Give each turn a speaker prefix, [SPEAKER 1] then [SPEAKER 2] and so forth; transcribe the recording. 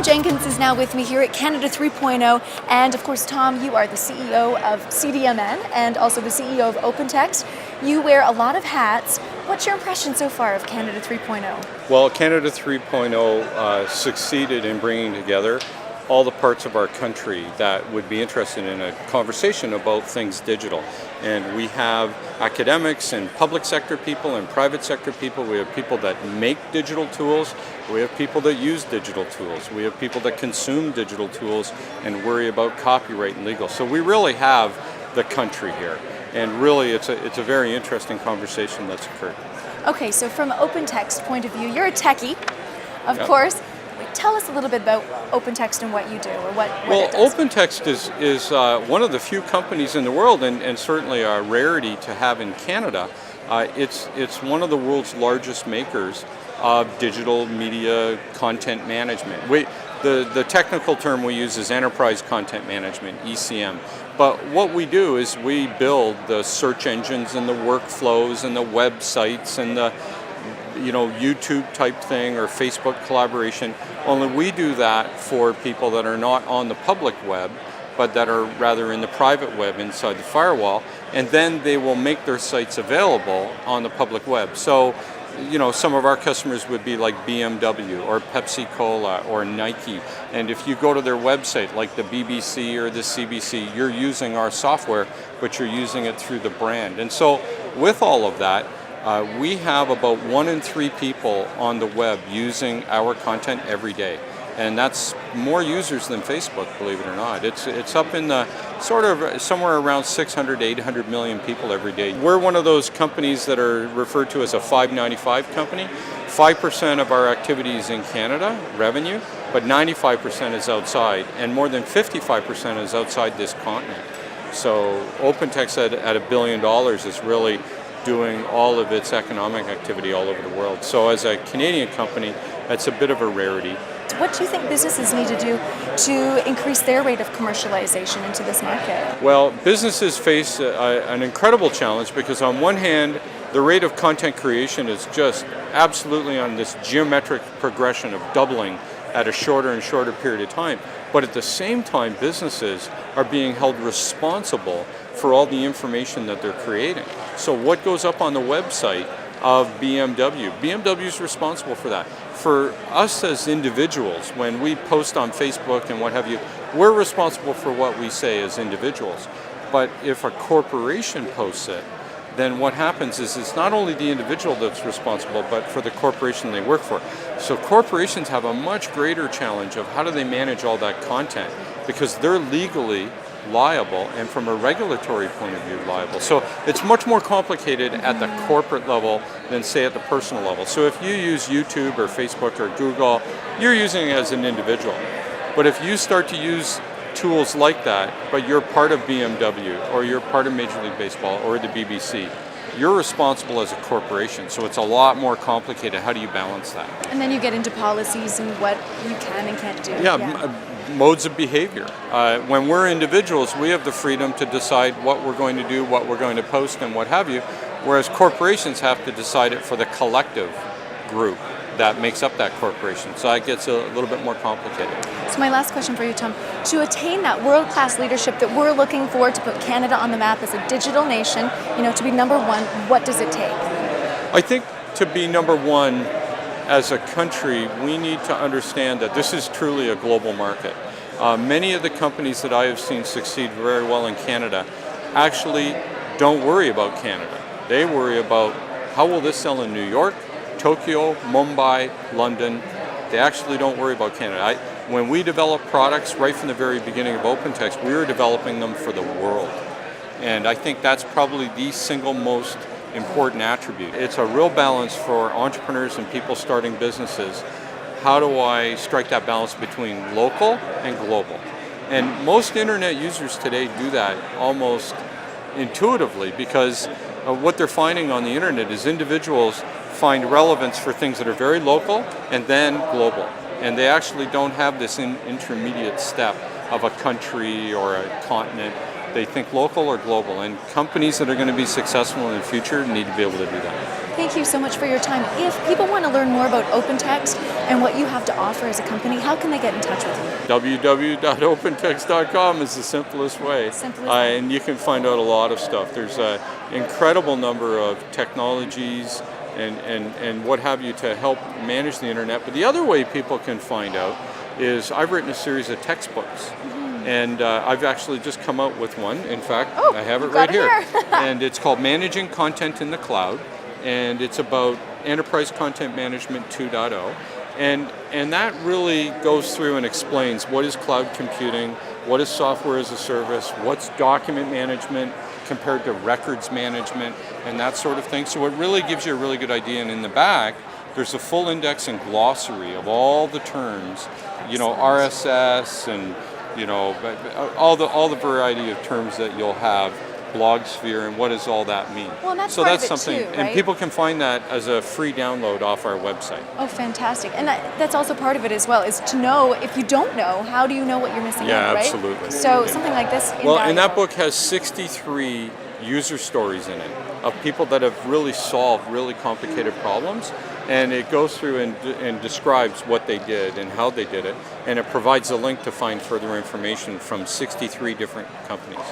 [SPEAKER 1] Jenkins is now with me here at Canada 3.0, and of course, Tom, you are the CEO of CDMN and also the CEO of OpenText. You wear a lot of hats. What's your impression so far of Canada 3.0?
[SPEAKER 2] Well, Canada 3.0 succeeded in bringing together all the parts of our country that would be interested in a conversation about things digital. And we have academics and public sector people and private sector people. We have people that make digital tools. We have people that use digital tools. We have people that consume digital tools and worry about copyright and legal. So we really have the country here. And really, it's a very interesting conversation that's occurred.
[SPEAKER 1] Okay, so from OpenText point of view, you're a techie, of course. Tell us a little bit about OpenText and what you do, or what it does.
[SPEAKER 2] OpenText is one of the few companies in the world, and certainly a rarity to have in Canada. It's one of the world's largest makers of digital media content management. The technical term we use is enterprise content management, ECM. But what we do is we build the search engines and the workflows and the websites and the YouTube type thing or Facebook collaboration, only we do that for people that are not on the public web, but that are rather in the private web inside the firewall, and then they will make their sites available on the public web. So, some of our customers would be like BMW or Pepsi Cola or Nike, and if you go to their website, like the BBC or the CBC, you're using our software, but you're using it through the brand. And so, with all of that, we have about 1 in 3 people on the web using our content every day. And that's more users than Facebook, believe it or not. It's up in the sort of somewhere around 600 to 800 million people every day. We're one of those companies that are referred to as a 595 company. 5% of our activity is in Canada, revenue, but 95% is outside, and more than 55% is outside this continent. So OpenText at $1 billion is really doing all of its economic activity all over the world. So as a Canadian company, that's a bit of a rarity.
[SPEAKER 1] What do you think businesses need to do to increase their rate of commercialization into this market?
[SPEAKER 2] Well, businesses face an incredible challenge because on one hand, the rate of content creation is just absolutely on this geometric progression of doubling at a shorter and shorter period of time. But at the same time, businesses are being held responsible for all the information that they're creating. So what goes up on the website of BMW? BMW is responsible for that. For us as individuals, when we post on Facebook and what have you, we're responsible for what we say as individuals. But if a corporation posts it, then what happens is it's not only the individual that's responsible, but for the corporation they work for. So corporations have a much greater challenge of how do they manage all that content, because they're legally liable and from a regulatory point of view liable. So it's much more complicated at the corporate level than say at the personal level. So if you use YouTube or Facebook or Google, you're using it as an individual. But if you start to use tools like that, but you're part of BMW or you're part of Major League Baseball or the BBC, you're responsible as a corporation. So it's a lot more complicated. How do you balance that?
[SPEAKER 1] And then you get into policies and what you can and can't do.
[SPEAKER 2] Modes of behavior. When we're individuals, we have the freedom to decide what we're going to do, what we're going to post, and what have you, whereas corporations have to decide it for the collective group that makes up that corporation. So that gets a little bit more complicated.
[SPEAKER 1] So my last question for you, Tom, to attain that world-class leadership that we're looking for to put Canada on the map as a digital nation, to be number one, what does it take?
[SPEAKER 2] I think to be number one as a country, we need to understand that this is truly a global market. Many of the companies that I have seen succeed very well in Canada actually don't worry about Canada. They worry about how will this sell in New York, Tokyo, Mumbai, London. They actually don't worry about Canada. When we develop products right from the very beginning of OpenText, we were developing them for the world. And I think that's probably the single most important attribute. It's a real balance for entrepreneurs and people starting businesses. How do I strike that balance between local and global? And most internet users today do that almost intuitively because what they're finding on the internet is individuals find relevance for things that are very local and then global. And they actually don't have this intermediate step of a country or a continent. they think local or global. And companies that are going to be successful in the future need to be able to do that.
[SPEAKER 1] Thank you so much for your time. If people want to learn more about OpenText and what you have to offer as a company, how can they get in touch with you?
[SPEAKER 2] www.opentext.com is the simplest way. And you can find out a lot of stuff. There's an incredible number of technologies and what have you to help manage the internet. But the other way people can find out is I've written a series of textbooks. And I've actually just come out with one. In fact, I have it right here. And it's called Managing Content in the Cloud. And it's about Enterprise Content Management 2.0. And that really goes through and explains what is cloud computing, what is software as a service, what's document management compared to records management, and that sort of thing. So it really gives you a really good idea. And in the back, there's a full index and glossary of all the terms, RSS and all the variety of terms that you'll have. Blogosphere, and what does all that mean?
[SPEAKER 1] Well, and that's
[SPEAKER 2] so
[SPEAKER 1] part
[SPEAKER 2] that's
[SPEAKER 1] of it
[SPEAKER 2] something,
[SPEAKER 1] too, right?
[SPEAKER 2] And people can find that as a free download off our website.
[SPEAKER 1] Oh, fantastic! And that's also part of it as well. Is to know if you don't know, how do you know what you're missing out, right?
[SPEAKER 2] Absolutely.
[SPEAKER 1] So something like this.
[SPEAKER 2] Well, and that book has 63 user stories in it of people that have really solved really complicated problems, and it goes through and describes what they did and how they did it, and it provides a link to find further information from 63 different companies.